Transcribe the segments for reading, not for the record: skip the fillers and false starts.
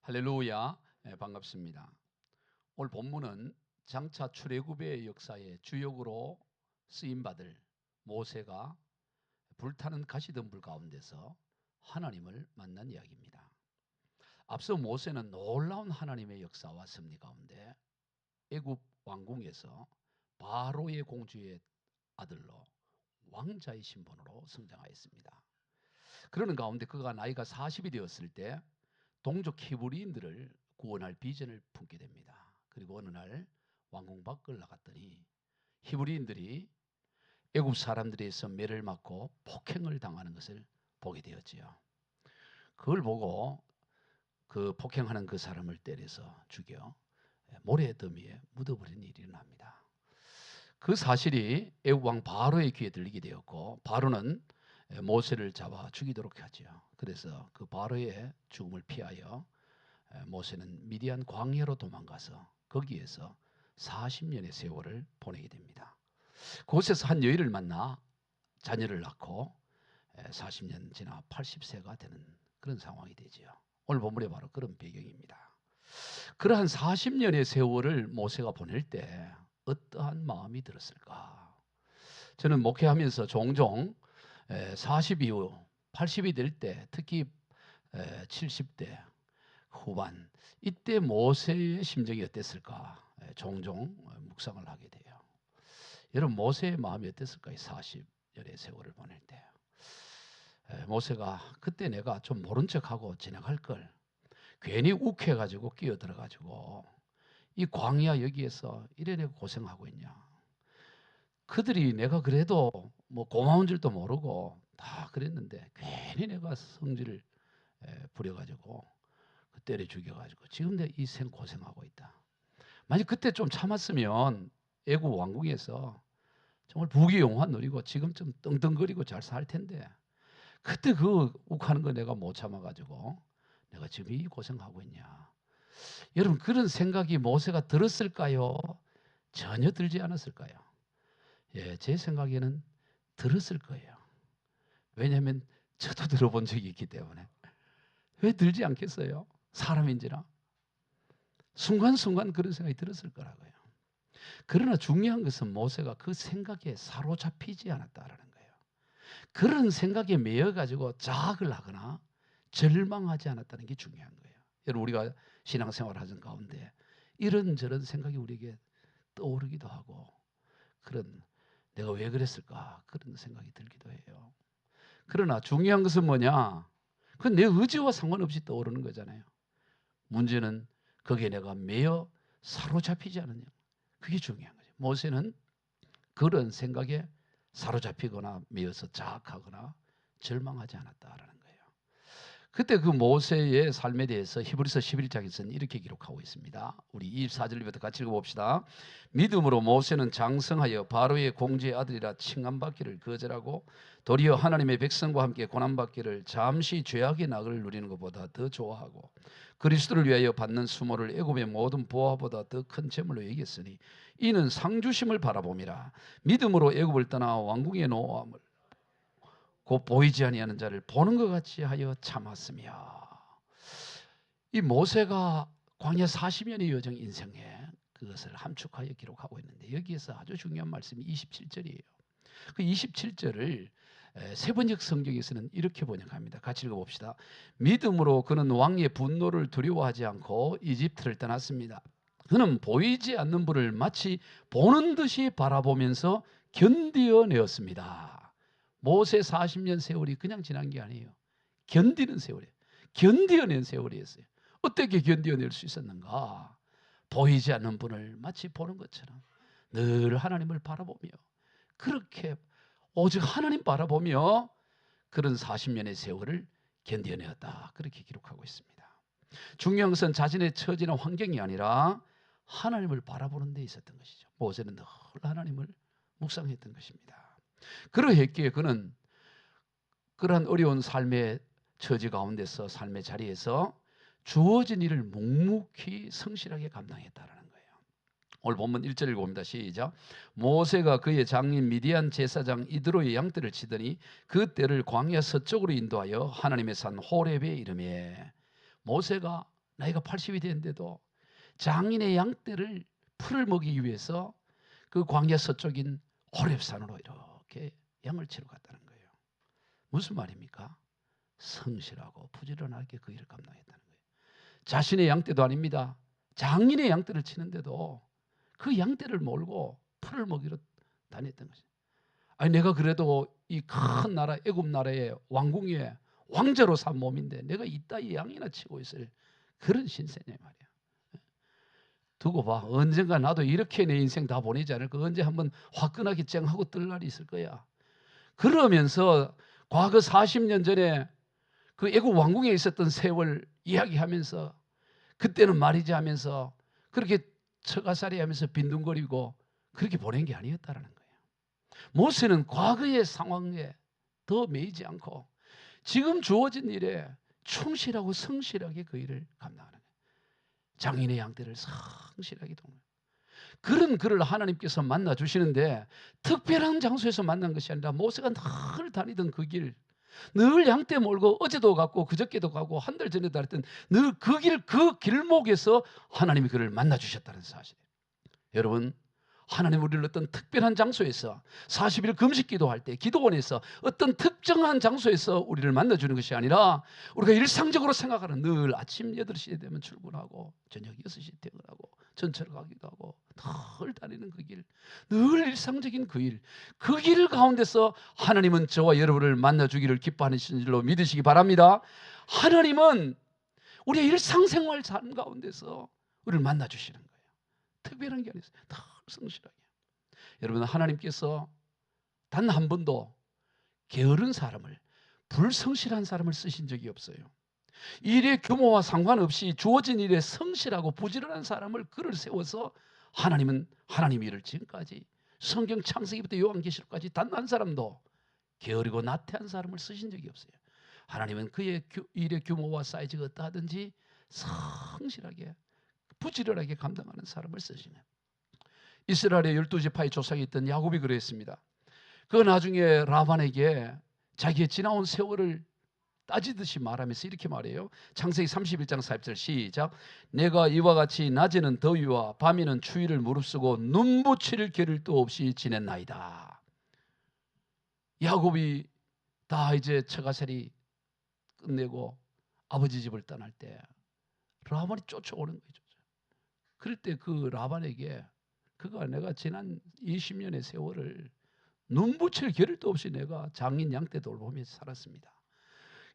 할렐루야. 반갑습니다. 오늘 본문은 장차 출애굽의 역사의 주역으로 쓰임받을 모세가 불타는 가시덤불 가운데서 하나님을 만난 이야기입니다. 앞서 모세는 놀라운 하나님의 역사와 섭리 가운데 애굽 왕궁에서 바로의 공주의 아들로 왕자의 신분으로 성장하였습니다. 그러는 가운데 그가 나이가 40이 되었을 때 동족 히브리인들을 구원할 비전을 품게 됩니다. 그리고 어느 날 왕궁 밖을 나갔더니 히브리인들이 애굽 사람들에 의해서 매를 맞고 폭행을 당하는 것을 보게 되었지요. 그걸 보고 그 폭행하는 그 사람을 때려서 죽여 모래더미에 묻어버린 일이 일어납니다. 그 사실이 애굽 왕 바로의 귀에 들리게 되었고, 바로는 모세를 잡아 죽이도록 하죠. 그래서 그 바로의 죽음을 피하여 모세는 미디안 광야로 도망가서 거기에서 40년의 세월을 보내게 됩니다. 그곳에서 한 여인을 만나 자녀를 낳고 40년 지나 80세가 되는 그런 상황이 되지요. 오늘 본문에 바로 그런 배경입니다. 그러한 40년의 세월을 모세가 보낼 때 어떠한 마음이 들었을까? 저는 목회하면서 종종 40 이후 80이 될 때, 특히 70대 후반 이때 모세의 심정이 어땠을까 종종 묵상을 하게 돼요. 여러분, 모세의 마음이 어땠을까요? 40년의 세월을 보낼 때 모세가 그때 내가 좀 모른 척하고 지나갈 걸 괜히 욱해가지고 끼어들어가지고 이 광야 여기에서 이래 내가 고생하고 있냐, 그들이 내가 그래도 뭐 고마운 줄도 모르고 다 그랬는데 괜히 내가 성질을 부려가지고 때려 죽여가지고 지금 내 이 생 고생하고 있다. 만약 그때 좀 참았으면 애굽 왕궁에서 정말 부귀영화 누리고 지금 좀 떵떵거리고 잘 살 텐데, 그때 그 욱하는 거 내가 못 참아가지고 내가 지금 이 고생하고 있냐. 여러분, 그런 생각이 모세가 들었을까요? 전혀 들지 않았을까요? 제 생각에는 들었을 거예요. 왜냐하면 저도 들어본 적이 있기 때문에. 왜 들지 않겠어요? 사람인지라 순간순간 그런 생각이 들었을 거라고요. 그러나 중요한 것은 모세가 그 생각에 사로잡히지 않았다라는 거예요. 그런 생각에 매여가지고 자학을 하거나 절망하지 않았다는 게 중요한 거예요. 여러분, 우리가 신앙생활을 하는 가운데 이런저런 생각이 우리에게 떠오르기도 하고, 그런 내가 왜 그랬을까 그런 생각이 들기도 해요. 그러나 중요한 것은 뭐냐? 그건 내 의지와 상관없이 떠오르는 거잖아요. 문제는 거기에 내가 매여 사로잡히지 않느냐, 그게 중요한 거죠. 모세는 그런 생각에 사로잡히거나 매여서 자학하거나 절망하지 않았다라는 거예요. 그때 그 모세의 삶에 대해서 히브리서 11장에서는 이렇게 기록하고 있습니다. 우리 24절부터 같이 읽어봅시다. 믿음으로 모세는 장성하여 바로의 공주의 아들이라 칭함받기를 거절하고 도리어 하나님의 백성과 함께 고난받기를 잠시 죄악의 낙을 누리는 것보다 더 좋아하고 그리스도를 위하여 받는 수모를 애굽의 모든 보화보다 더 큰 재물로 여겼으니 이는 상주심을 바라봄이라. 믿음으로 애굽을 떠나 왕궁의 노함을 곧 보이지 아니하는 자를 보는 것 같이 하여 참았으며. 이 모세가 광야 40년의 여정 인생에 그것을 함축하여 기록하고 있는데, 여기에서 아주 중요한 말씀이 27절이에요. 그 27절을 세번역 성경에서는 이렇게 번역합니다. 같이 읽어봅시다. 믿음으로 그는 왕의 분노를 두려워하지 않고 이집트를 떠났습니다. 그는 보이지 않는 불을 마치 보는 듯이 바라보면서 견디어내었습니다. 모세 40년 세월이 그냥 지난 게 아니에요. 견디는 세월이에요. 견디어낸 세월이었어요. 어떻게 견디어낼 수 있었는가? 보이지 않는 분을 마치 보는 것처럼 늘 하나님을 바라보며, 그렇게 오직 하나님 바라보며 그런 40년의 세월을 견디어내었다, 그렇게 기록하고 있습니다. 중요한 것은 자신의 처지나 환경이 아니라 하나님을 바라보는 데 있었던 것이죠. 모세는 늘 하나님을 묵상했던 것입니다. 그러했기에 그는 그러한 어려운 삶의 처지 가운데서, 삶의 자리에서 주어진 일을 묵묵히 성실하게 감당했다라는 거예요. 오늘 본문 1절 읽어봅니다. 시작. 모세가 그의 장인 미디안 제사장 이드로의 양떼를 치더니 그 떼를 광야 서쪽으로 인도하여 하나님의 산 호렙에 이르매. 모세가 나이가 80이 됐는데도 장인의 양떼를 풀을 먹이기 위해서 그 광야 서쪽인 호렙산으로 이렇게 양을 치러 갔다는 거예요. 무슨 말입니까? 성실하고 부지런하게 그 일을 감당했다는 거예요. 자신의 양떼도 아닙니다. 장인의 양떼를 치는데도 그 양떼를 몰고 풀을 먹이러 다녔던 것이죠. 아니 내가 그래도 이 큰 나라 애굽 나라의 왕궁에 왕자로 산 몸인데 내가 이따위 양이나 치고 있을 그런 신세냐 말이야. 두고 봐. 언젠가 나도 이렇게 내 인생 다 보내지 않을까. 언제 한번 화끈하게 쨍하고 뜰 날이 있을 거야. 그러면서 과거 40년 전에 그 애국 왕궁에 있었던 세월 이야기하면서 그때는 말이지 하면서 그렇게 처가살이 하면서 빈둥거리고 그렇게 보낸 게 아니었다라는 거예요. 모세는 과거의 상황에 더 매이지 않고 지금 주어진 일에 충실하고 성실하게 그 일을 감당하는 거예요. 장인의 양떼를 성실하게 돕는 그런 그를 하나님께서 만나 주시는데 특별한 장소에서 만난 것이 아니라 모세가 늘 다니던 그 길, 늘 양떼 몰고 어제도 갔고 그저께도 가고 한 달 전에도 했던 늘 그 길, 그 길목에서 하나님이 그를 만나 주셨다는 사실이에요. 여러분, 하나님 우리를 어떤 특별한 장소에서 40일 금식 기도할 때 기도원에서 어떤 특정한 장소에서 우리를 만나주는 것이 아니라 우리가 일상적으로 생각하는 늘 아침 8시 되면 출근하고 저녁 6시 퇴근하고 전철 가기도 하고 늘 다니는 그 길, 늘 일상적인 그 일, 그 길 가운데서 하나님은 저와 여러분을 만나주기를 기뻐하시는 줄로 믿으시기 바랍니다. 하나님은 우리의 일상생활 삶 가운데서 우리를 만나주시는 거예요. 특별한 게 아니었어요. 다 성실하게. 여러분, 하나님께서 단 한 번도 게으른 사람을, 불성실한 사람을 쓰신 적이 없어요. 일의 규모와 상관없이 주어진 일에 성실하고 부지런한 사람을 그를 세워서 하나님은 하나님 일을 지금까지 성경 창세기부터 요한계시록까지 단 한 사람도 게으르고 나태한 사람을 쓰신 적이 없어요. 하나님은 그의 일의 규모와 사이즈가 어떠하든지 성실하게 부지런하게 감당하는 사람을 쓰시는 이스라엘의 12지파의 조상이 있던 야곱이 그랬습니다. 그 나중에 라반에게 자기의 지나온 세월을 따지듯이 말하면서 이렇게 말해요. 창세기 31장 40절 시작. 내가 이와 같이 낮에는 더위와 밤에는 추위를 무릅쓰고 눈붙일 겨를도 없이 지냈나이다. 야곱이 다 이제 처가살이 끝내고 아버지 집을 떠날 때 라반이 쫓아오는 거죠. 그럴 때 그 라반에게 그가 내가 지난 20년의 세월을 눈붙일 겨를도 없이 내가 장인 양떼 돌보면서 살았습니다.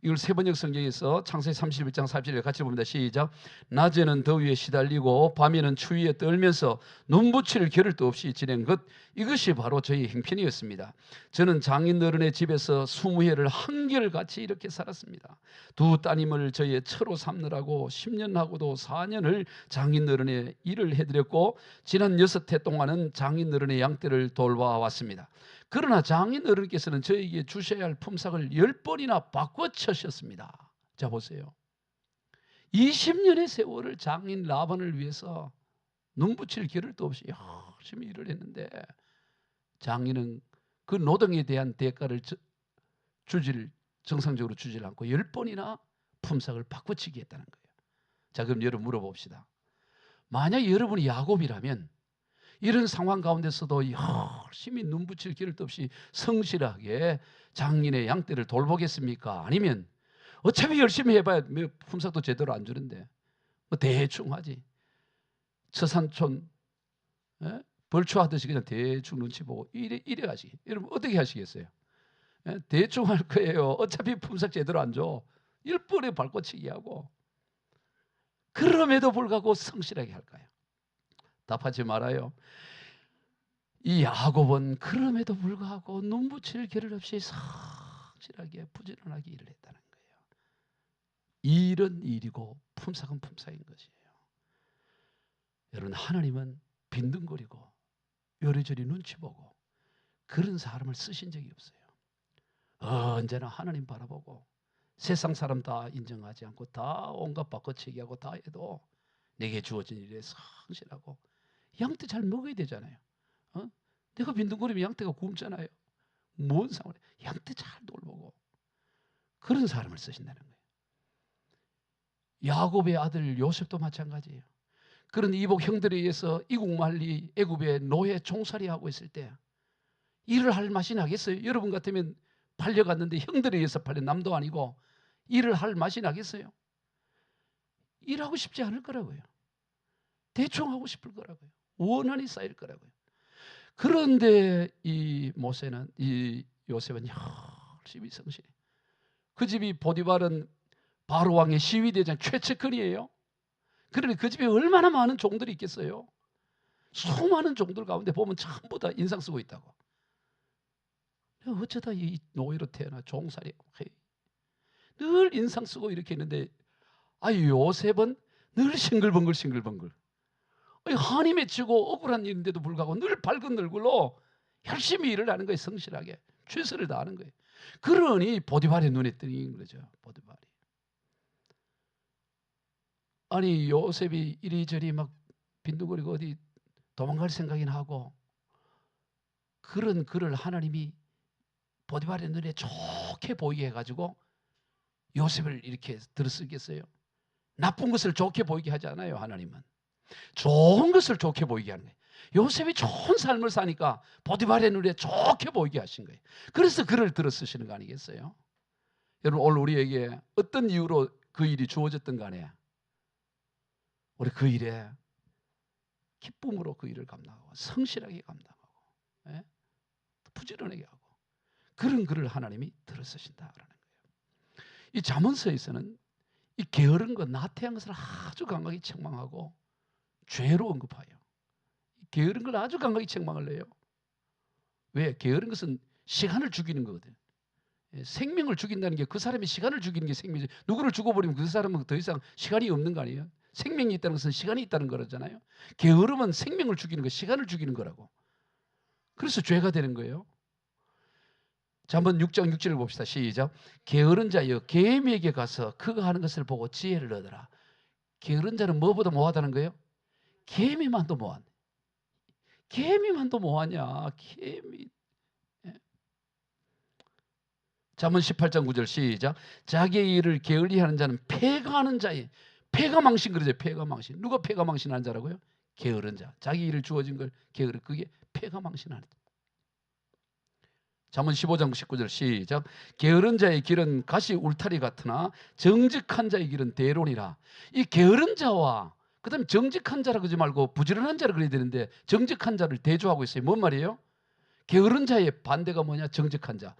이걸 세번역 성경에서 창세기 31장 40절에 같이 봅니다. 시작. 낮에는 더위에 시달리고 밤에는 추위에 떨면서 눈붙일 겨를도 없이 지낸 것, 이것이 바로 저희 형편이었습니다. 저는 장인 어른의 집에서 20해를 한결같이 이렇게 살았습니다. 두 따님을 저의 처로 삼느라고 10년하고도 4년을 장인 어른의 일을 해드렸고 지난 6해 동안은 장인 어른의 양떼를 돌봐왔습니다. 그러나 장인 어른께서는 저에게 주셔야 할 품삯을 10번이나 바꿔치셨습니다. 자 보세요. 20년의 세월을 장인 라반을 위해서 눈붙일 겨를도 없이 열심히 일을 했는데 장인은 그 노동에 대한 대가를 정상적으로 주질 않고 10번이나 품삯을 바꿔치기 했다는 거예요. 자 그럼 여러분 물어봅시다. 만약 여러분이 야곱이라면 이런 상황 가운데서도 열심히 눈붙일 겨를도 없이 성실하게 장인의 양떼를 돌보겠습니까? 아니면 어차피 열심히 해봐야 품삯도 제대로 안 주는데 뭐 대충 하지. 처산촌 벌초하듯이 그냥 대충 눈치 보고 이래 하시. 여러분 어떻게 하시겠어요? 대충 할 거예요. 어차피 품삯 제대로 안 줘. 10번에 발꽂히기 하고 그럼에도 불구하고 성실하게 할까요? 답하지 말아요. 이 야곱은 그럼에도 불구하고 눈붙일 겨를 없이 성실하게 부지런하게 일을 했다는 거예요. 일은 일이고 품삯은 품삯인 것이에요. 여러분 하나님은 빈둥거리고 요리조리 눈치 보고 그런 사람을 쓰신 적이 없어요. 언제나 하나님 바라보고 세상 사람 다 인정하지 않고 다 온갖 바꿔치기하고 다 해도 내게 주어진 일에 성실하고 양떼 잘 먹어야 되잖아요. 내가 빈둥거리면 양떼가 굶잖아요. 뭔 상관이야. 양떼 잘 돌보고 그런 사람을 쓰신다는 거예요. 야곱의 아들 요셉도 마찬가지예요. 그런 이복 형들에 의해서 이국만리 애굽의 노예 종살이하고 있을 때 일을 할 맛이 나겠어요? 여러분 같으면 팔려갔는데 형들에 의해서 팔린 남도 아니고 일을 할 맛이 나겠어요? 일하고 싶지 않을 거라고요. 대충 하고 싶을 거라고요. 원한이 쌓일 거라고요. 그런데 이 모세는, 이 요셉은 열심히 성실해. 그 집이 보디발은 바로 왕의 시위대장 최측근이에요. 그러니 그 집에 얼마나 많은 종들이 있겠어요? 수많은 종들 가운데 보면 전부 다 인상 쓰고 있다고. 어쩌다 이 노예로 태어나 종살이 늘 인상 쓰고 이렇게 있는데, 요셉은 늘 싱글벙글 싱글벙글. 한이 맺히고 억울한 일인데도 불구하고 늘 밝은 얼굴로 열심히 일을 하는 거예요. 성실하게 최선을 다하는 거예요. 그러니 보디발의 눈에 띄는 거죠. 보디발이. 아니 요셉이 이리저리 막 빈둥거리고 어디 도망갈 생각이나 하고, 그런 그를 하나님이 보디발의 눈에 좋게 보이게 해가지고 요셉을 이렇게 들어쓰겠어요? 나쁜 것을 좋게 보이게 하지 않아요. 하나님은 좋은 것을 좋게 보이게 하는 거예요. 요셉이 좋은 삶을 사니까 보디발의 눈에 좋게 보이게 하신 거예요. 그래서 그를 들어쓰시는 거 아니겠어요? 여러분, 오늘 우리에게 어떤 이유로 그 일이 주어졌든 간에 우리 그 일에 기쁨으로 그 일을 감당하고 성실하게 감당하고, 예? 부지런하게 하고, 그런 그를 하나님이 들어쓰신다라는 거예요. 이 잠언서에서는 이 게으른 것, 나태한 것을 아주 강하게 책망하고 죄로 언급하여 게으른 걸 아주 강하게 책망을 해요. 왜? 게으른 것은 시간을 죽이는 거거든요. 생명을 죽인다는 게, 그 사람이 시간을 죽이는 게 생명이죠. 누구를 죽어버리면 그 사람은 더 이상 시간이 없는 거 아니에요? 생명이 있다는 것은 시간이 있다는 거잖아요. 게으름은 생명을 죽이는 거, 시간을 죽이는 거라고. 그래서 죄가 되는 거예요. 자, 한번 6장 6절을 봅시다. 시작. 게으른 자여, 계미에게 가서 그가 하는 것을 보고 지혜를 얻어라. 게으른 자는 뭐보다 뭐하다는 거예요? 개미만도 뭐하냐? 개미만도 뭐하냐? 개미. 잠언 18장 9절 시작. 자기의 일을 게을리하는 자는 패가하는 자의, 패가 망신 그러죠. 패가 망신. 누가 패가 망신하는 자라고요? 게으른 자. 자기 일을 주어진 걸 게으르, 그게 패가 망신하는 자. 잠언 15장 19절 시작. 게으른 자의 길은 가시 울타리 같으나 정직한 자의 길은 대론이라. 이 게으른 자와 그다음에 정직한 자라 그러지 말고 부지런한 자라 그래야 되는데, 정직한 자를 대조하고 있어요. 뭔 말이에요? 게으른 자의 반대가 뭐냐? 정직한 자.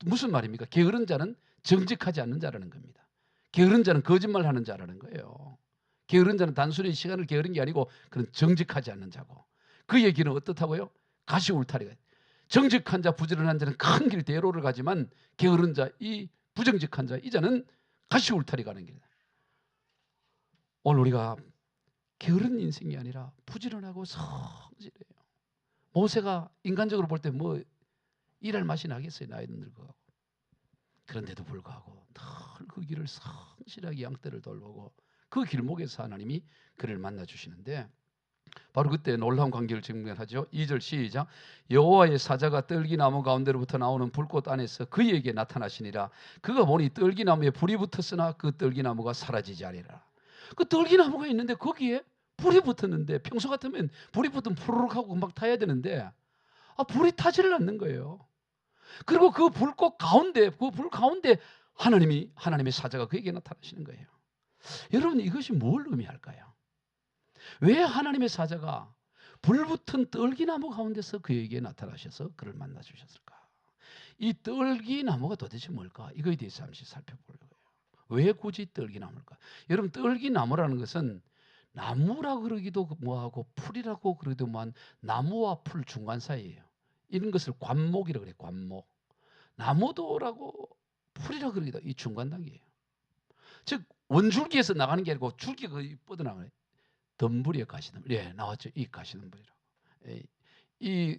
무슨 말입니까? 게으른 자는 정직하지 않는 자라는 겁니다. 게으른 자는 거짓말하는 자라는 거예요. 게으른 자는 단순히 시간을 게으른 게 아니고 그런 정직하지 않는 자고, 그 얘기는 어떻다고요? 가시 울타리가. 정직한 자, 부지런한 자는 큰 길 대로를 가지만 게으른 자, 이 부정직한 자, 이 자는 가시 울타리 가는 길이다. 오늘 우리가 게으른 인생이 아니라 부지런하고 성실해요. 모세가 인간적으로 볼 때 뭐 일할 맛이 나겠어요? 나이는 늙어가고. 그런데도 불구하고 늘 그 길을 성실하게 양떼를 돌보고 그 길목에서 하나님이 그를 만나주시는데, 바로 그때 놀라운 광경을 증명하죠. 2절 시작. 여호와의 사자가 떨기나무 가운데로부터 나오는 불꽃 안에서 그에게 나타나시니라. 그가 보니 떨기나무에 불이 붙었으나 그 떨기나무가 사라지지 아니라. 그 떨기나무가 있는데 거기에 불이 붙었는데, 평소 같으면 불이 붙으면 푸르륵 하고 금방 타야 되는데 불이 타지를 않는 거예요. 그리고 그 불꽃 가운데, 그 불 가운데 하나님의 사자가 그에게 나타나시는 거예요. 여러분, 이것이 뭘 의미할까요? 왜 하나님의 사자가 불붙은 떨기나무 가운데서 그에게 나타나셔서 그를 만나 주셨을까? 이 떨기나무가 도대체 뭘까? 이거에 대해서 잠시 살펴보려고요. 왜 굳이 떨기나무일까? 여러분, 떨기나무라는 것은 나무라고 그러기도 뭐하고 풀이라고 그러기도 뭐한 나무와 풀 중간 사이예요. 이런 것을 관목이라고 그래요. 관목. 나무도라고 풀이라고 그러기도 이 중간 단계예요. 즉 원줄기에서 나가는 게 아니고 줄기가 뻗어나가요. 덤불이에요. 가시덤불. 예, 나왔죠. 이 가시덤불이라고. 이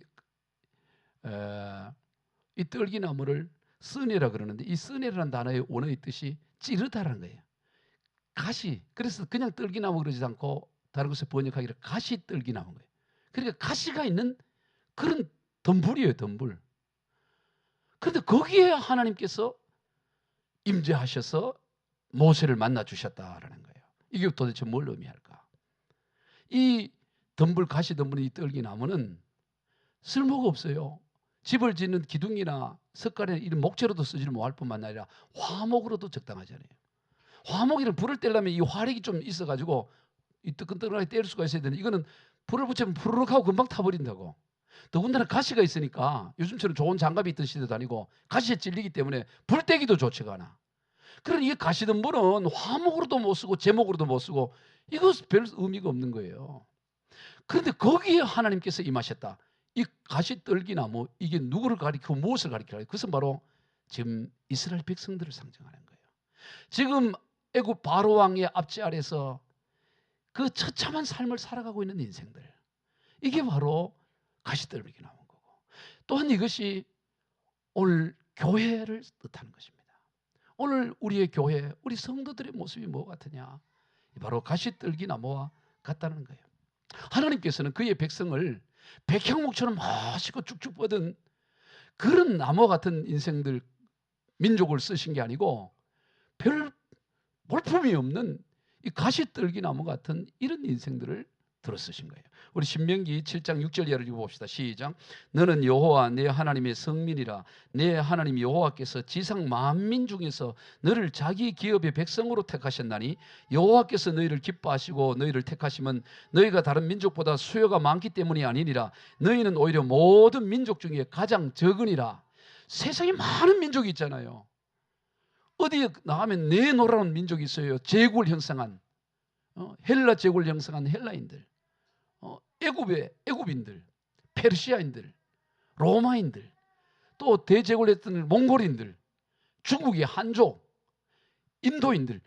떨기나무를 쓰네라 그러는데, 이 쓰네라는 단어의 원어의 뜻이 찌르다라는 거예요. 가시. 그래서 그냥 떨기나무 그러지 않고 다른 곳에 번역하기를 가시 떨기나무인 거예요. 그러니까 가시가 있는 그런 덤불이에요. 덤불. 그런데 거기에 하나님께서 임재하셔서 모세를 만나 주셨다라는 거예요. 이게 도대체 뭘 의미할까? 가시 덤불 이 떨기나무는 쓸모가 없어요. 집을 짓는 기둥이나 석가래나 이런 목재로도 쓰지를 못할 뿐만 아니라 화목으로도 적당하잖아요. 화목이는 불을 떼려면 이 화력이 좀 있어가지고 이 뜨끈뜨끈하게 뗄 수가 있어야 되는데 이거는 불을 붙이면 푸르륵 하고 금방 타버린다고. 더군다나 가시가 있으니까 요즘처럼 좋은 장갑이 있던 시대도 아니고 가시에 찔리기 때문에 불 떼기도 좋지가 않아. 그러니 이 가시덤불은 화목으로도 못 쓰고 제목으로도 못 쓰고 이거 별 의미가 없는 거예요. 그런데 거기에 하나님께서 임하셨다. 이 가시떨기나무 이게 누구를 가리키고 무엇을 가리키라? 그것은 바로 지금 이스라엘 백성들을 상징하는 거예요. 지금 애굽 바로 왕의 압제 아래서 그 처참한 삶을 살아가고 있는 인생들, 이게 바로 가시떨기 나온 거고, 또한 이것이 오늘 교회를 뜻하는 것입니다. 오늘 우리의 교회, 우리 성도들의 모습이 뭐 같으냐? 바로 가시떨기 나무와 같다는 거예요. 하나님께서는 그의 백성을 백향목처럼 멋있고 쭉쭉 뻗은 그런 나무 같은 인생들, 민족을 쓰신 게 아니고 별 볼품이 없는 이 가시떨기 나무 같은 이런 인생들을 들어 쓰신 거예요. 우리 신명기 7장 6절 이하를 읽어봅시다. 시작. 너는 여호와 내 하나님의 성민이라. 내 하나님 여호와께서 지상 만민 중에서 너를 자기 기업의 백성으로 택하셨나니 여호와께서 너희를 기뻐하시고 너희를 택하시면 너희가 다른 민족보다 수요가 많기 때문이 아니니라. 너희는 오히려 모든 민족 중에 가장 적으니라. 세상에 많은 민족이 있잖아요. 어디에 나가면 내노라는 민족이 있어요. 제국을 형성한 헬라 제국을 형성한 헬라인들, 애굽인들, 페르시아인들, 로마인들, 또 대제국을 했던 몽골인들, 중국의 한족, 인도인들,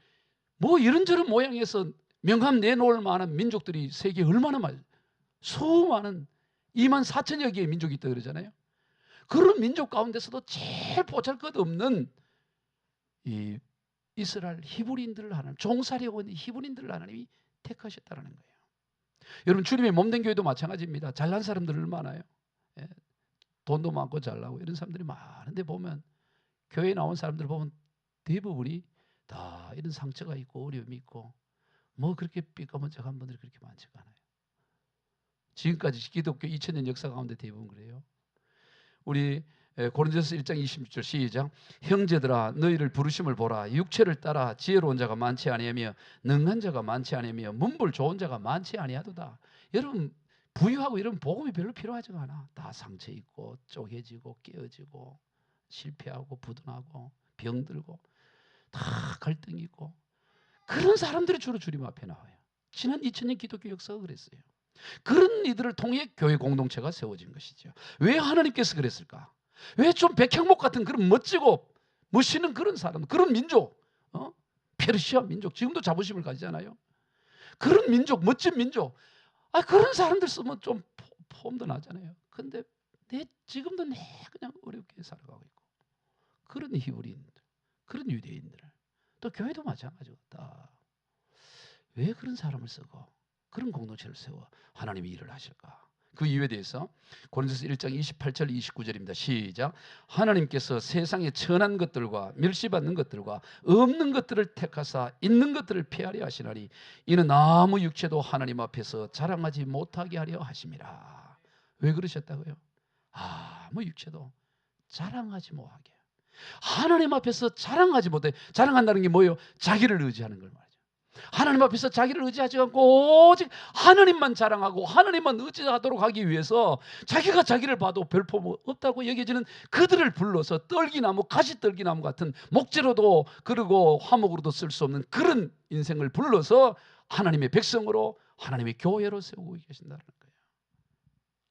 뭐 이런저런 모양에서 명함 내놓을 만한 민족들이 세계에 얼마나 많아요. 수많은 24,000여 개의 민족이 있다 그러잖아요. 그런 민족 가운데서도 제일 보잘것없는 이 이스라엘 히브리인들을 하나님, 종살이하고 있는 히브리인들을 하나님이 택하셨다는 거예요. 여러분, 주님의 몸된 교회도 마찬가지입니다. 잘난 사람들 얼마나요? 예, 돈도 많고 잘나고 이런 사람들이 많은데 보면 교회에 나온 사람들 보면 대부분이 다 이런 상처가 있고 어려움이 있고 뭐 그렇게 삐까번쩍한 분들이 그렇게 많지가 않아요. 지금까지 기독교 2000년 역사 가운데 대부분 그래요. 우리 고린도서 1장 26절 시작. 형제들아 너희를 부르심을 보라. 육체를 따라 지혜로운 자가 많지 아니하며 능한 자가 많지 아니하며 문불 좋은 자가 많지 아니하도다. 여러분, 부유하고 이런 복음이 별로 필요하지가 않아. 다 상처 있고 쪼개지고 깨어지고 실패하고 부도나고 병들고 다 갈등이 있고 그런 사람들이 주로 주님 앞에 나와요. 지난 2000년 기독교 역사가 그랬어요. 그런 이들을 통해 교회 공동체가 세워진 것이죠. 왜 하나님께서 그랬을까? 왜 좀 백향목 같은 그런 멋지고 멋있는 그런 사람, 그런 민족, 페르시아 민족, 지금도 자부심을 가지잖아요. 그런 민족, 멋진 민족, 그런 사람들 쓰면 좀 폼도 나잖아요. 근데 지금도 그냥 어렵게 살아가고 있고 그런 히브리인들, 그런 유대인들, 또 교회도 마찬가지고 왜 그런 사람을 쓰고 그런 공동체를 세워 하나님이 일을 하실까? 그 이유에 대해서 고린도서 1장 28절 29절입니다. 시작. 하나님께서 세상의 천한 것들과 멸시받는 것들과 없는 것들을 택하사 있는 것들을 폐하려 하시나니 이는 아무 육체도 하나님 앞에서 자랑하지 못하게 하려 하심이라. 왜 그러셨다고요? 아무 육체도 자랑하지 못하게. 하나님 앞에서 자랑하지 못해. 자랑한다는 게 뭐예요? 자기를 의지하는 걸 말이죠. 하나님 앞에서 자기를 의지하지 않고 오직 하나님만 자랑하고 하나님만 의지하도록 하기 위해서 자기가 자기를 봐도 별품 없다고 여겨지는 그들을 불러서 떨기나무, 가시떨기나무 같은 목재로도 그리고 화목으로도 쓸 수 없는 그런 인생을 불러서 하나님의 백성으로 하나님의 교회로 세우고 계신다는 거예요.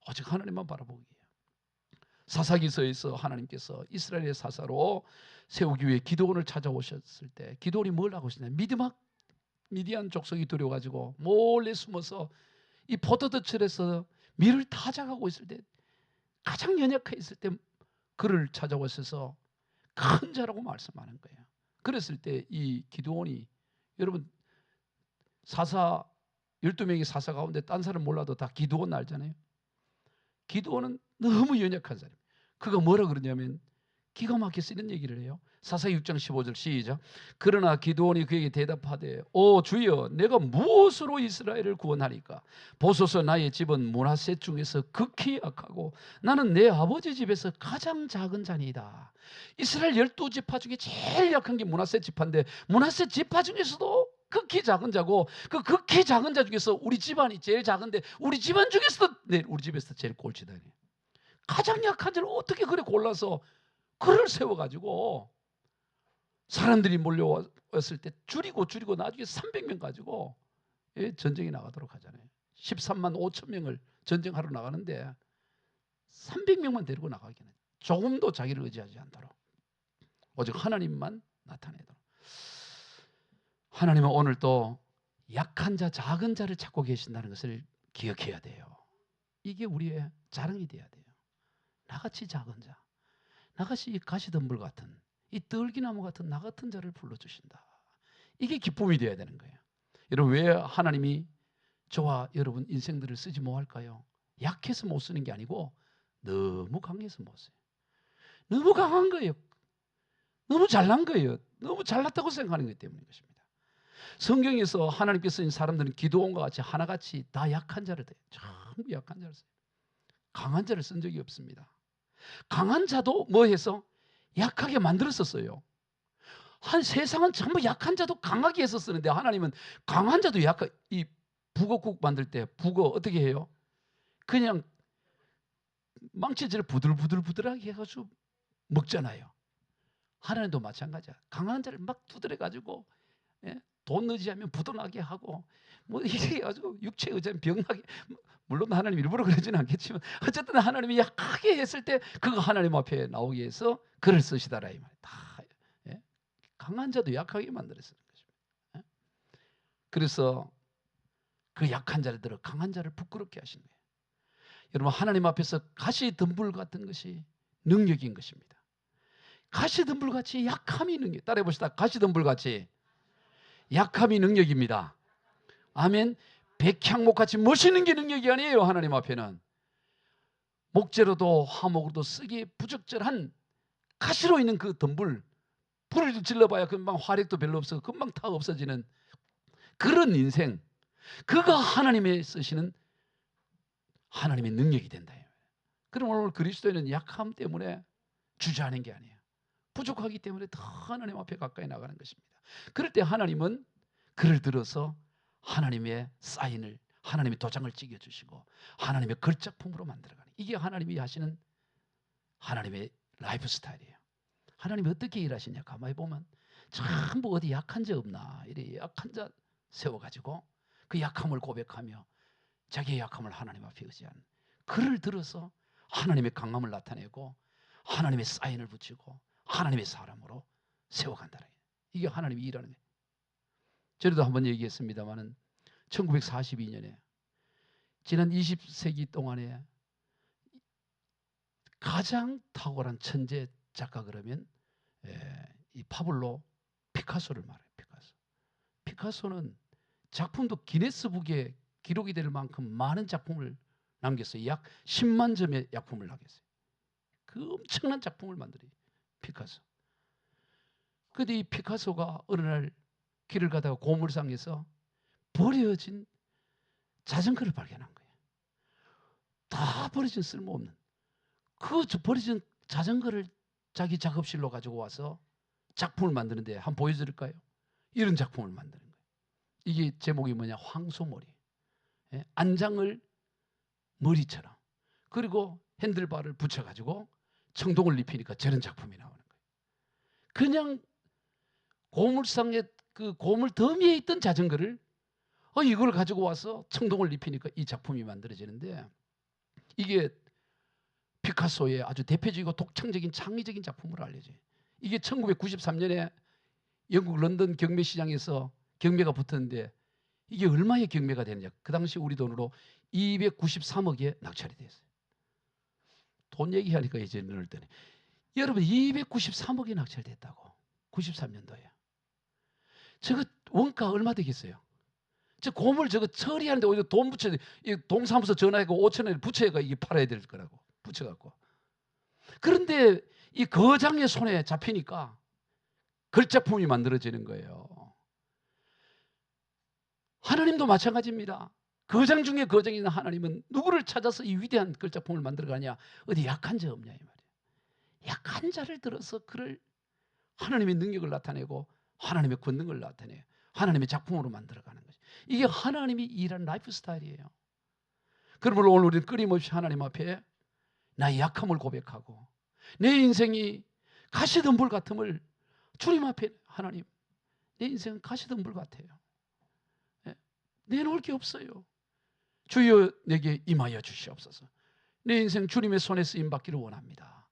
오직 하나님만 바라보기에. 사사기서에서 하나님께서 이스라엘의 사사로 세우기 위해 기드온을 찾아오셨을 때 기드온이 뭘 하고 있었냐? 미디안 족속이 두려워가지고 몰래 숨어서 이 포도밭들에서 밀을 타작하고 있을 때 가장 연약해 있을 때 그를 찾아오셔서 큰 자라고 말씀하는 거예요. 그랬을 때 이 기드온이, 여러분 사사 12명의 사사 가운데 딴 사람 몰라도 다 기드온 알잖아요. 기드온은 너무 연약한 사람. 그가 뭐라 그러냐면 기가 막혀서 이런 얘기를 해요. 사사기 6장 15절 시작. 그러나 기드온이 그에게 대답하되 오 주여 내가 무엇으로 이스라엘을 구원하리까? 보소서 나의 집은 므낫세 중에서 극히 약하고 나는 내 아버지 집에서 가장 작은 자니이다. 이스라엘 12지파 중에 제일 약한 게 므낫세 지파인데 므낫세 지파 중에서도 극히 작은 자고 그 극히 작은 자 중에서 우리 집안이 제일 작은데 우리 집안 중에서도 우리 집에서 제일 꼴찌다니. 가장 약한 자를 어떻게 그래 골라서 그를 세워가지고 사람들이 몰려왔을 때 줄이고 나중에 300명 가지고 전쟁에 나가도록 하잖아요. 13만 5천 명을 전쟁하러 나가는데 300명만 데리고 나가기는 조금도 자기를 의지하지 않도록 오직 하나님만 나타내도록. 하나님은 오늘 또 약한 자, 작은 자를 찾고 계신다는 것을 기억해야 돼요. 이게 우리의 자랑이 돼야 돼요. 나같이 작은 자, 나같이 이 가시덤불 같은 이 떨기나무 같은 나 같은 자를 불러주신다. 이게 기쁨이 되어야 되는 거예요. 여러분 왜 하나님이 저와 여러분 인생들을 쓰지 못할까요? 약해서 못 쓰는 게 아니고 너무 강해서 못 써요. 너무 강한 거예요. 너무 잘난 거예요. 너무 잘났다고 생각하는 것 때문인 것입니다. 성경에서 하나님께서 쓰인 사람들은 기드온과 같이 하나같이 다 약한 자를 써요. 전부 약한 자를 써요. 강한 자를 쓴 적이 없습니다. 강한 자도 뭐 해서 약하게 만들었었어요. 세상은 전부 약한 자도 강하게 해서 쓰는데 하나님은 강한 자도 약한, 이 북어국 만들 때 북어 어떻게 해요? 그냥 망치질을 부들부들하게 해가지고 먹잖아요. 하나님도 마찬가지야. 강한 자를 막 두드려가지고 돈 의지하면 부도나게 하고 뭐 이렇게 해가지고 육체 의지하면 병나게. 물론 하나님 일부러 그러지는 않겠지만 어쨌든 하나님이 약하게 했을 때 그거 하나님 앞에 나오기 위해서 글을 쓰시더라 이 말이에요. 다 강한 자도 약하게 만들어 쓰는 것입니다. 그래서 그 약한 자를 들어 강한 자를 부끄럽게 하신 거예요. 여러분 하나님 앞에서 가시덤불 같은 것이 능력인 것입니다. 가시덤불같이 약함이 능력. 따라해 봅시다. 가시덤불같이 약함이 능력입니다. 아멘. 백향목같이 멋있는 게 능력이 아니에요. 하나님 앞에는 목재로도 화목으로도 쓰기 부적절한 가시로 있는 그 덤불, 불을 질러봐야 금방 화력도 별로 없어 금방 다 없어지는 그런 인생, 그가 하나님의 쓰시는 하나님의 능력이 된다. 그럼 오늘 그리스도인은 약함 때문에 주저하는 게 아니에요. 부족하기 때문에 더 하나님 앞에 가까이 나가는 것입니다. 그럴 때 하나님은 그를 들어서 하나님의 사인을, 하나님의 도장을 찍어주시고 하나님의 걸작품으로 만들어가는, 이게 하나님이 하시는 하나님의 라이프 스타일이에요. 하나님이 어떻게 일하시냐 가만히 보면 전부 어디 약한 자 없나 이래 약한 자 세워가지고 그 약함을 고백하며 자기의 약함을 하나님 앞에 의지하는 그를 들어서 하나님의 강함을 나타내고 하나님의 사인을 붙이고 하나님의 사람으로 세워간다는 거예요. 이게 하나님이 일하는 거예요. 저희도 한번 얘기했습니다마는 1942년에 지난 20세기 동안에 가장 탁월한 천재 작가 그러면 이 파블로 피카소를 말해요. 피카소는 작품도 기네스북에 기록이 될 만큼 많은 작품을 남겼어요. 약 10만 점의 작품을 남겼어요. 그 엄청난 작품을 만들어요. 피카소. 그런데 이 피카소가 어느 날 길을 가다가 고물상에서 버려진 자전거를 발견한 거예요. 다 버려진 쓸모없는 그 버려진 자전거를 자기 작업실로 가지고 와서 작품을 만드는데 한번 보여드릴까요? 이런 작품을 만드는 거예요. 이게 제목이 뭐냐? 황소머리. 안장을 머리처럼, 그리고 핸들바를 붙여가지고 청동을 입히니까 저런 작품이 나오는 거예요. 그냥 고물상에 그 고물 더미에 있던 자전거를 이걸 가지고 와서 청동을 입히니까 이 작품이 만들어지는데, 이게 피카소의 아주 대표적이고 독창적인 창의적인 작품으로 알려져요. 이게 1993년에 영국 런던 경매시장에서 경매가 붙었는데 이게 얼마의 경매가 되느냐? 그 당시 우리 돈으로 293억에 낙찰이 됐어요. 돈 얘기하니까 이제 눈을 뜨네. 여러분 293억에 낙찰됐다고. 93년도에. 저거 원가 얼마 되겠어요? 저 고물 저거 처리하는데 오히려 돈 붙여, 동사무소 전화해고 5천 원을 붙여가 이게 팔아야 될 거라고. 붙여갖고. 그런데 이 거장의 손에 잡히니까 걸작품이 만들어지는 거예요. 하나님도 마찬가지입니다. 거장 중에 거장인 하나님은 누구를 찾아서 이 위대한 걸작품을 만들어가냐? 어디 약한 자 없냐 이 말이에요. 약한 자를 들어서 그를 하나님의 능력을 나타내고 하나님의 권능을 나타내요. 하나님의 작품으로 만들어가는 거죠. 이게 하나님이 일하는 라이프 스타일이에요. 그러므로 오늘 우리는 끊임없이 하나님 앞에 나의 약함을 고백하고 내 인생이 가시덤불 같음을 주님 앞에 하나님 내 인생은 가시덤불 같아요. 내놓을 게 없어요. 주여 내게 임하여 주시옵소서. 내 인생 주님의 손에 쓰임 받기를 원합니다.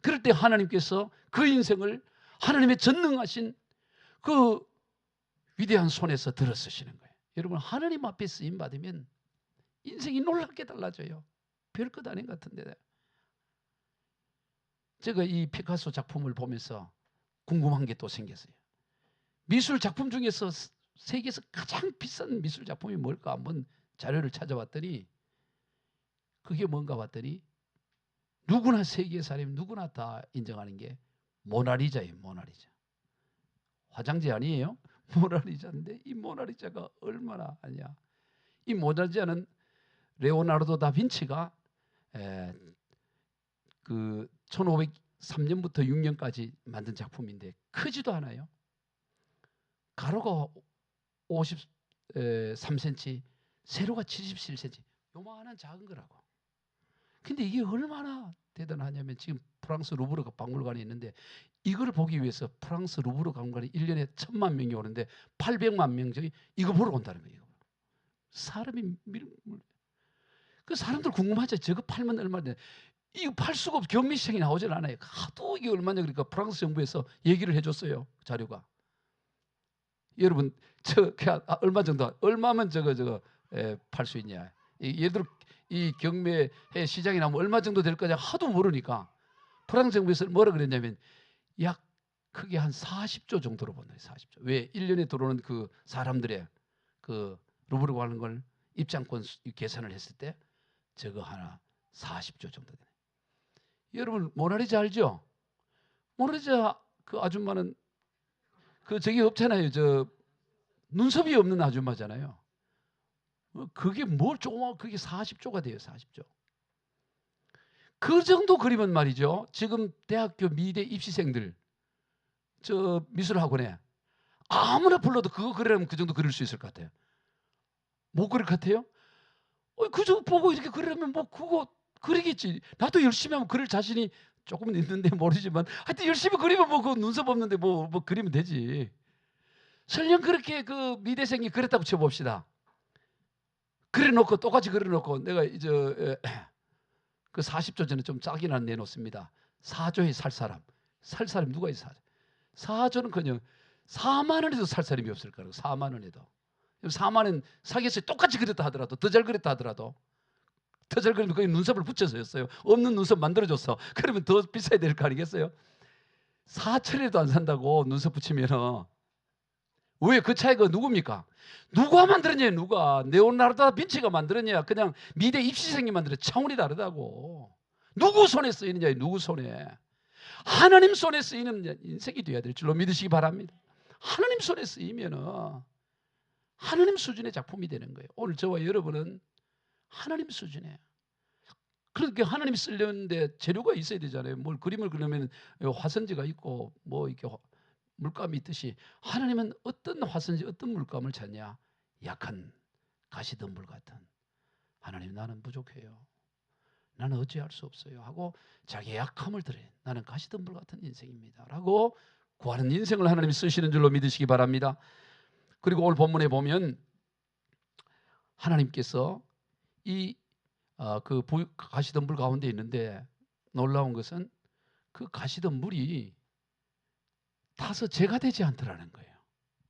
그럴 때 하나님께서 그 인생을 하나님의 전능하신 그 위대한 손에서 들어 쓰시는 거예요. 여러분 하나님 앞에 쓰임 받으면 인생이 놀랍게 달라져요. 별것 아닌 것 같은데 제가 이 피카소 작품을 보면서 궁금한 게 또 생겼어요. 미술 작품 중에서 세계에서 가장 비싼 미술 작품이 뭘까 한번 자료를 찾아봤더니 그게 뭔가 봤더니 누구나 세계의 사람이 누구나 다 인정하는 게 모나리자예요. 모나리자. 화장지 아니에요? 모나리자인데 이 모나리자가 얼마나 하냐. 이 모나리자는 레오나르도 다빈치가 그 1503년부터 6년까지 만든 작품인데 크지도 않아요. 가로가 53cm, 세로가 77cm. 요만한 작은 거라고. 근데 이게 얼마나 대단하냐면 지금 프랑스 루브르 박물관에 있는데 이걸 보기 위해서 프랑스 루브르 박물관에 1년에 1000만 명이 오는데 800만 명 중에 이거 보러 온다는 거예요. 사람이 그 사람들 궁금하죠. 저거 팔면 얼마냐. 이거 팔 수가 없어. 경매시장이 나오질 않아요. 하도 이게 얼마냐 그러니까 프랑스 정부에서 얘기를 해줬어요. 자료가. 여러분 저 얼마 정도 얼마면 저거 팔 수 있냐. 얘들 이 경매 시장이 나면 얼마 정도 될 거냐 하도 모르니까 프랑스 정부에서 뭐라 그랬냐면 약 크게 한 40조 정도로 본다. 40조. 왜 1년에 들어오는 그 사람들의 그 루브르 가는 걸 입장권 계산을 했을 때 저거 하나 40조 정도 되네. 여러분 모나리자 알죠? 모나리자 그 아줌마는 그 저기 없잖아요. 저 눈썹이 없는 아줌마잖아요. 그게 뭘 조그만 그게 40조가 돼요. 40조. 그 정도 그림은 말이죠. 지금 대학교 미대 입시생들 저 미술학원에 아무나 불러도 그거 그리려면 그 정도 그릴 수 있을 것 같아요. 못 그릴 것 같아요? 그저 보고 이렇게 그리려면 뭐 그거 그리겠지. 나도 열심히 하면 그릴 자신이 조금 있는데 모르지만 하여튼 열심히 그리면 뭐 그 눈썹 없는데 뭐 그리면 되지. 설령 그렇게 그 미대생이 그랬다고 쳐봅시다. 그려놓고 똑같이 그려놓고 내가 이제 그 40조 전에 좀 짜기나 내놓습니다. 4조에 살 사람. 살 사람 누가 있어? 4조는커녕 4만 원에도 살 사람이 없을 거라고. 4만 원에도. 4만 원 사겠어요. 똑같이 그렸다 하더라도 더 잘 그렸다 하더라도 더 잘 그리면 거기 눈썹을 붙여서 했어요. 없는 눈썹 만들어줬어. 그러면 더 비싸야 될 거 아니겠어요? 4천에도 안 산다고 눈썹 붙이면은 왜 그 차이가 누굽니까? 누가 만들었냐 누가. 레오나르도 다빈치가 만들었냐 그냥 미대 입시생이 만들었냐. 차원이 다르다고. 누구 손에 쓰이느냐 누구 손에. 하나님 손에 쓰이는 인생이 돼야 될 줄로 믿으시기 바랍니다. 하나님 손에 쓰이면은 하나님 수준의 작품이 되는 거예요. 오늘 저와 여러분은 하나님 수준이에요. 그러니까 하나님이 쓰려는데 재료가 있어야 되잖아요. 뭘 그림을 그리면 화선지가 있고 뭐 이렇게 물감이 있듯이 하나님은 어떤 화선지 어떤 물감을 찾냐. 약한 가시덤불 같은 하나님 나는 부족해요. 나는 어찌할 수 없어요 하고 자기의 약함을 드려요. 나는 가시덤불 같은 인생입니다 라고 구하는 인생을 하나님이 쓰시는 줄로 믿으시기 바랍니다. 그리고 오늘 본문에 보면 하나님께서 이 그 가시덤불 가운데 있는데 놀라운 것은 그 가시덤불이 타서 재가 되지 않더라는 거예요.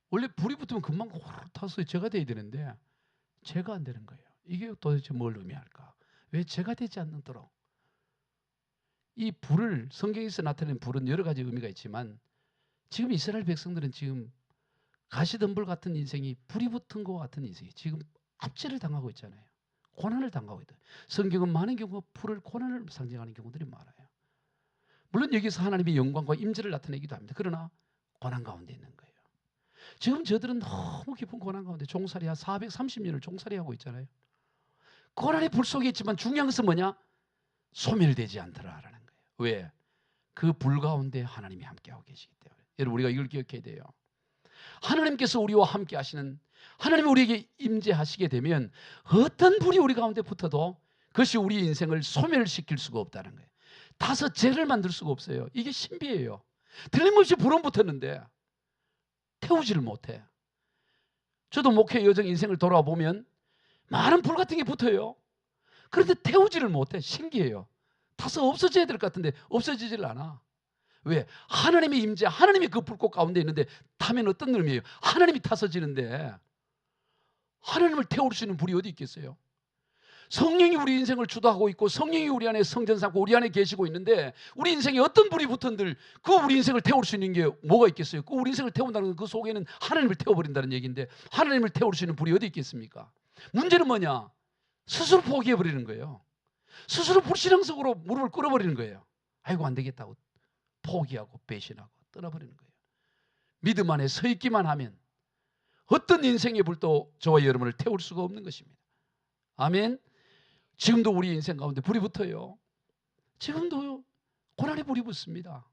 원래 불이 붙으면 금방 타서 재가 돼야 되는데 재가 안 되는 거예요. 이게 도대체 뭘 의미할까? 왜 재가 되지 않도록? 이 불을 성경에서 나타낸 불은 여러 가지 의미가 있지만 지금 이스라엘 백성들은 지금 가시덤불 같은 인생이 불이 붙은 것 같은 인생이 지금 압제를 당하고 있잖아요. 고난을 당하고 있다. 성경은 많은 경우 불을 고난을 상징하는 경우들이 많아요. 물론 여기서 하나님의 영광과 임재를 나타내기도 합니다. 그러나 고난 가운데 있는 거예요. 지금 저들은 너무 깊은 고난 가운데 종살이 430년을 종살이하고 있잖아요. 고난의 불 속에 있지만 중요한 것은 뭐냐? 소멸되지 않더라라는 거예요. 왜? 그 불 가운데 하나님이 함께하고 계시기 때문에. 여러분, 우리가 이걸 기억해야 돼요. 하나님께서 우리와 함께 하시는, 하나님이 우리에게 임재하시게 되면 어떤 불이 우리 가운데 붙어도 그것이 우리 인생을 소멸시킬 수가 없다는 거예요. 타서 죄를 만들 수가 없어요. 이게 신비예요. 틀림없이 불은 붙었는데 태우지를 못해. 저도 목회 여정 인생을 돌아보면 많은 불 같은 게 붙어요. 그런데 태우지를 못해. 신기해요. 타서 없어져야 될 것 같은데 없어지질 않아. 왜? 하나님의 임재, 하나님이 그 불꽃 가운데 있는데 타면 어떤 의미예요? 하나님이 타서 지는데 하나님을 태울 수 있는 불이 어디 있겠어요? 성령이 우리 인생을 주도하고 있고 성령이 우리 안에 성전 삼고 우리 안에 계시고 있는데 우리 인생에 어떤 불이 붙은들 그 우리 인생을 태울 수 있는 게 뭐가 있겠어요? 그 우리 인생을 태운다는 건 그 속에는 하나님을 태워버린다는 얘기인데 하나님을 태울 수 있는 불이 어디 있겠습니까? 문제는 뭐냐? 스스로 포기해버리는 거예요. 스스로 불신앙적으로 무릎을 꿇어버리는 거예요. 아이고 안 되겠다고 포기하고 배신하고 떠나버리는 거예요. 믿음 안에 서 있기만 하면 어떤 인생의 불도 저와 여러분을 태울 수가 없는 것입니다. 아멘. 지금도 우리 인생 가운데 불이 붙어요. 지금도 고난의 불이 붙습니다.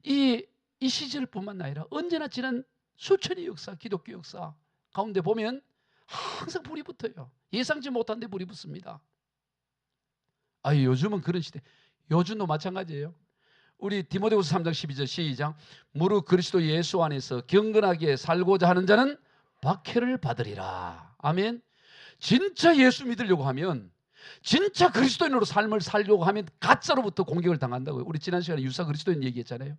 이 시절뿐만 아니라 언제나 지난 수천의 역사, 기독교 역사 가운데 보면 항상 불이 붙어요. 예상치 못한 데 불이 붙습니다. 요즘은 그런 시대. 요즘도 마찬가지예요. 우리 디모데후서 3장 12절 시작. 무릇 그리스도 예수 안에서 경건하게 살고자 하는 자는 박해를 받으리라. 아멘. 진짜 예수 믿으려고 하면, 진짜 그리스도인으로 삶을 살려고 하면 가짜로부터 공격을 당한다고요. 우리 지난 시간에 유사 그리스도인 얘기했잖아요.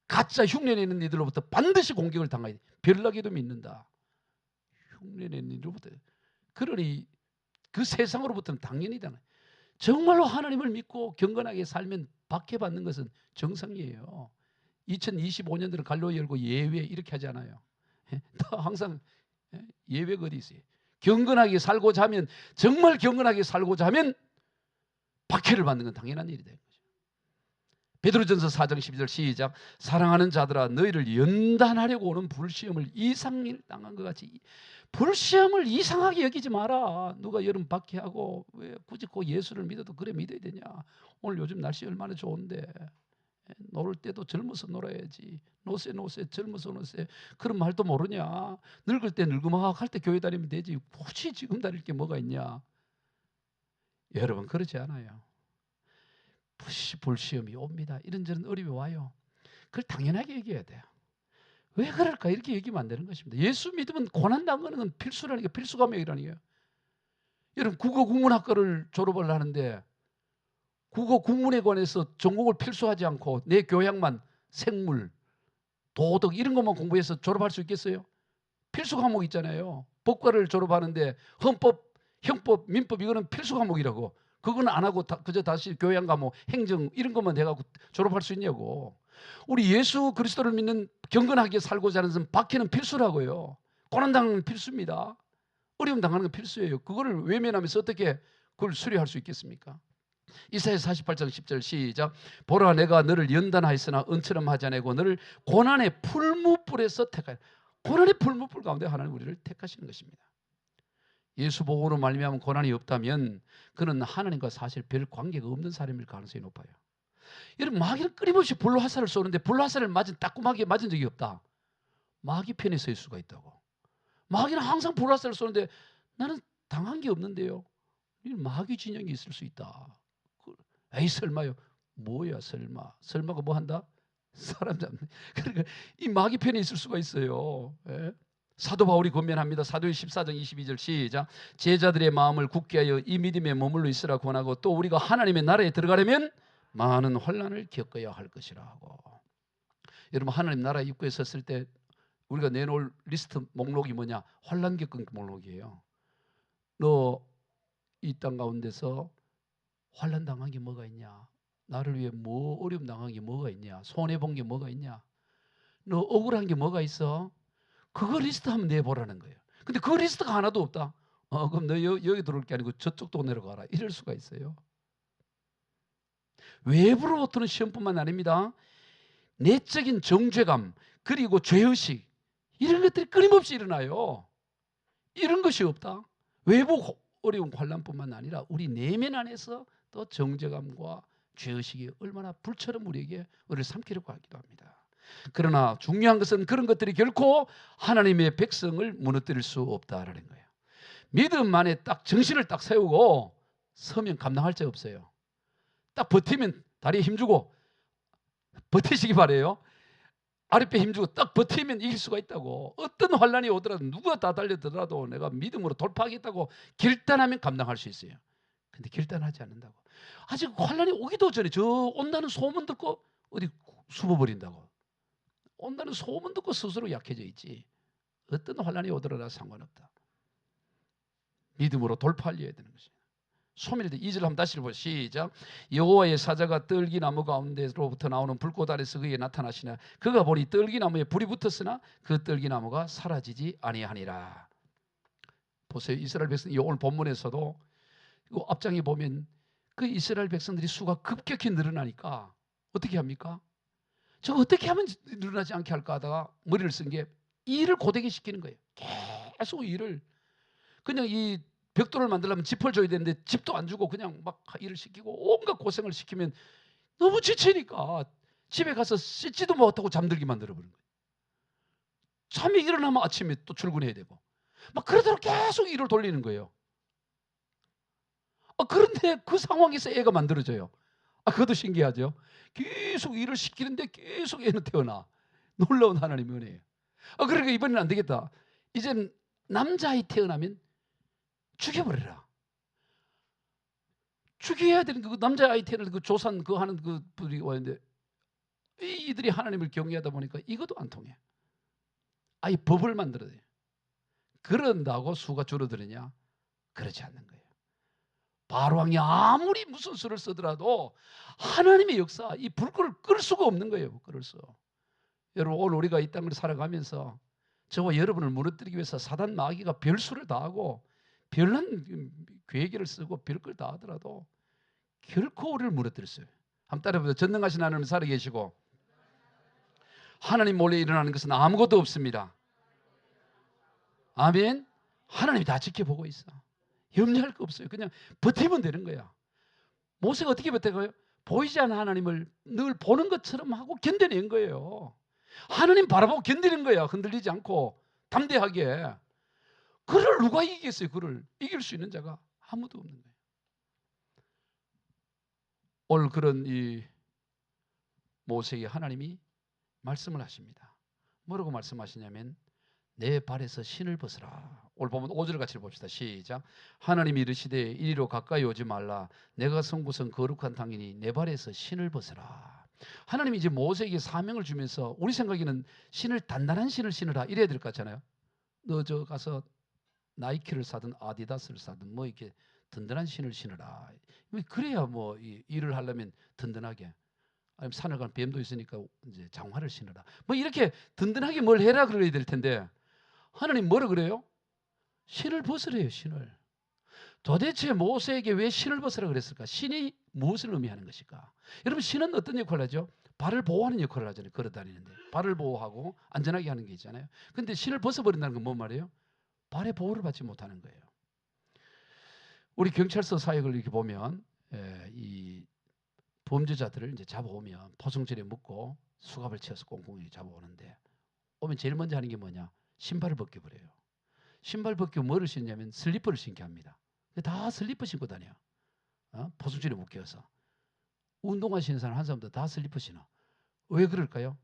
가짜 흉내내는 이들로부터 반드시 공격을 당해야 돼. 별나게도 믿는다. 흉내내는 이들로부터. 그러니 그 세상으로부터는 당연히 당해. 정말로 하나님을 믿고 경건하게 살면 박해받는 것은 정상이에요. 2025년들은 갈로 열고 예외 이렇게 하지 않아요. 다 항상 예외가 어디 있어요. 경건하게 살고자 하면, 정말 경건하게 살고자 하면 박해를 받는 건 당연한 일이 되는 거죠. 베드로전서 4장 12절 시작. 사랑하는 자들아 너희를 연단하려고 오는 불시험을 이상을 당한 것 같이 불시험을 이상하게 여기지 마라. 누가 여름 박해하고 왜 굳이 그 예수를 믿어도 그래 믿어야 되냐. 오늘 요즘 날씨 얼마나 좋은데 놀 때도 젊어서 놀아야지. 노세 젊어서 노세. 그런 말도 모르냐. 늙을 때 늙으막 할 때 교회 다니면 되지. 굳이 지금 다닐 게 뭐가 있냐. 여러분 그렇지 않아요. 불시험이 옵니다. 이런저런 어려움이 와요. 그걸 당연하게 얘기해야 돼요. 왜 그럴까? 이렇게 얘기하면 안 되는 것입니다. 예수 믿으면 고난당하는 건 필수라는 게, 필수 과목이라는 거예요. 여러분 국어 국문학과를 졸업을 하는데 국어 국문에 관해서 전공을 필수하지 않고 내 교양만 생물, 도덕 이런 것만 공부해서 졸업할 수 있겠어요? 필수 과목 있잖아요. 법과를 졸업하는데 헌법, 형법, 민법 이거는 필수 과목이라고. 그건 안 하고 그저 다시 교양 과목, 행정 이런 것만 해가지고 졸업할 수 있냐고. 우리 예수 그리스도를 믿는 경건하게 살고자 하는 사람 박해는 필수라고요. 고난당하는 필수입니다. 어려움 당하는 건 필수예요. 그거를 외면하면서 어떻게 그걸 수리할 수 있겠습니까? 이사야 48장 10절 시작. 보라 내가 너를 연단하였으나 은처럼 하지 아니하고 너를 고난의 풀무불에서 택하여. 고난의 풀무불 가운데 하나님 우리를 택하시는 것입니다. 예수 복음으로 말미암은 고난이 없다면 그는 하나님과 사실 별 관계가 없는 사람일 가능성이 높아요. 여러분 마귀는 끊임없이 불로 화살을 쏘는데 불로 화살을 따끔하게 맞은 적이 없다. 마귀 편에 설 수가 있다고. 마귀는 항상 불로 화살을 쏘는데 나는 당한 게 없는데요. 마귀 진영이 있을 수 있다. 에이 설마요. 뭐야 설마. 설마가 뭐 한다? 사람 잡는. 그러니까 이 마귀 편에 있을 수가 있어요. 예? 사도 바울이 권면합니다. 사도행 14장 22절 시작. 제자들의 마음을 굳게 하여 이 믿음에 머물러 있으라 권하고 또 우리가 하나님의 나라에 들어가려면 많은 환난을 겪어야 할 것이라 하고. 여러분 하나님 나라에 입구에 섰을 때 우리가 내놓을 리스트 목록이 뭐냐? 환난 겪은 목록이에요. 너 이 땅 가운데서 환난 당한 게 뭐가 있냐? 나를 위해 뭐 어려움 당한 게 뭐가 있냐? 손해 본 게 뭐가 있냐? 너 억울한 게 뭐가 있어? 그거 리스트 한번 내보라는 거예요. 근데 그 리스트가 하나도 없다. 그럼 너 여기 들어올 게 아니고 저쪽도 내려가라. 이럴 수가 있어요. 외부로부터는 시험뿐만 아닙니다. 내적인 정죄감 그리고 죄의식 이런 것들이 끊임없이 일어나요. 이런 것이 없다. 외부 어려운 환난뿐만 아니라 우리 내면 안에서 또 정죄감과 죄의식이 얼마나 불처럼 우리를 삼키려고 하기도 합니다. 그러나 중요한 것은 그런 것들이 결코 하나님의 백성을 무너뜨릴 수 없다라는 거예요. 믿음 안에 딱 정신을 딱 세우고 서면 감당할 자 없어요. 딱 버티면 다리에 힘주고 버티시기 바래요. 아랫배 힘주고 딱 버티면 이길 수가 있다고. 어떤 환난이 오더라도 누가 다 달려들어도 내가 믿음으로 돌파하겠다고 결단하면 감당할 수 있어요. 근데 결단하지 않는다고. 아직 환난이 오기도 전에 저 온다는 소문 듣고 어디 숨어버린다고. 온다는 소문 듣고 스스로 약해져 있지. 어떤 환난이 오더라도 상관없다. 믿음으로 돌파하려야 되는 것이에요. 소멸될 2절 한번 다시 읽어보세요. 시작. 여호와의 사자가 떨기나무 가운데로부터 나오는 불꽃 아래서 그에게 나타나시나 그가 보니 떨기나무에 불이 붙었으나 그 떨기나무가 사라지지 아니하니라. 보세요. 이스라엘 백성이 오늘 본문에서도 앞장에 보면 그 이스라엘 백성들이 수가 급격히 늘어나니까 어떻게 합니까? 저거 어떻게 하면 늘어나지 않게 할까 하다가 머리를 쓴 게 일을 고되게 시키는 거예요. 계속 일을. 그냥 이 벽돌을 만들려면 짚을 줘야 되는데 짚도 안 주고 그냥 막 일을 시키고 온갖 고생을 시키면 너무 지치니까 집에 가서 씻지도 못하고 잠들게 만들어버린 거예요. 잠이 일어나면 아침에 또 출근해야 되고 막 그러도록 계속 일을 돌리는 거예요. 그런데 그 상황에서 애가 만들어져요. 그것도 신기하죠. 계속 일을 시키는데 계속 애는 태어나. 놀라운 하나님의 은혜예요. 그러니까 이번에는 안 되겠다. 이젠 남자아이 태어나면 죽여버려라. 죽여야 되는 그 남자아이 태어날 그 조산 그 하는 그 분이 왔는데 이들이 하나님을 경외하다 보니까 이것도 안 통해. 아예 법을 만들어야 돼. 그런다고 수가 줄어드느냐? 그렇지 않는 거예요. 바로왕이 아무리 무슨 수를 쓰더라도 하나님의 역사, 이 불꽃을 끌 수가 없는 거예요. 끌을 수. 여러분 오늘 우리가 이 땅을 살아가면서 저와 여러분을 무너뜨리기 위해서 사단 마귀가 별수를 다하고 별난 계획을 쓰고 별걸 다 하더라도 결코 우리를 무너뜨렸어요. 한번 따라해보세요. 전능하신 하나님 살아계시고 하나님 몰래 일어나는 것은 아무것도 없습니다. 아멘. 하나님이 다 지켜보고 있어. 염려할 거 없어요. 그냥 버티면 되는 거야. 모세가 어떻게 버텨가요? 보이지 않는 하나님을 늘 보는 것처럼 하고 견뎌낸 거예요. 하나님 바라보고 견디는 거야. 흔들리지 않고 담대하게. 그를 누가 이기겠어요? 그를 이길 수 있는 자가 아무도 없는 거예요. 오늘 그런 이 모세에게 하나님이 말씀을 하십니다. 뭐라고 말씀하시냐면 내 발에서 신을 벗으라. 오늘 보면 5절 같이 봅시다. 시작. 하나님이 이르시되 이리로 가까이 오지 말라. 내가 선 곳은 거룩한 땅이니 내 발에서 신을 벗으라. 하나님이 이제 모세에게 사명을 주면서 우리 생각에는 신을 단단한 신을 신으라 이래야 될 것 같잖아요. 너 저 가서 나이키를 사든 아디다스를 사든 뭐 이렇게 든든한 신을 신으라. 그래야 뭐 일을 하려면 든든하게. 아니면 산을 가는 뱀도 있으니까 이제 장화를 신으라. 뭐 이렇게 든든하게 뭘 해라 그래야 될 텐데 하나님 뭐라 그래요? 신을 벗으래요. 신을. 도대체 모세에게 왜 신을 벗으라 그랬을까? 신이 무엇을 의미하는 것일까? 여러분 신은 어떤 역할을 하죠? 발을 보호하는 역할을 하잖아요. 걸어 다니는데 발을 보호하고 안전하게 하는 게 있잖아요. 근데 신을 벗어버린다는 건 뭔 말이에요? 발의 보호를 받지 못하는 거예요. 우리 경찰서 사역을 이렇게 보면 이 범죄자들을 이제 잡아오면 포승줄에 묶고 수갑을 채워서 꽁꽁히 잡아오는데 오면 제일 먼저 하는 게 뭐냐? 신발을 벗겨버려요. 신발 벗기고 뭐를 신냐면 슬리퍼를 신게 합니다. 다 슬리퍼 신고 다녀요. 포승줄에 묶여서. 운동화 신는 사람 한 사람도 다 슬리퍼 신어. 왜 그럴까요?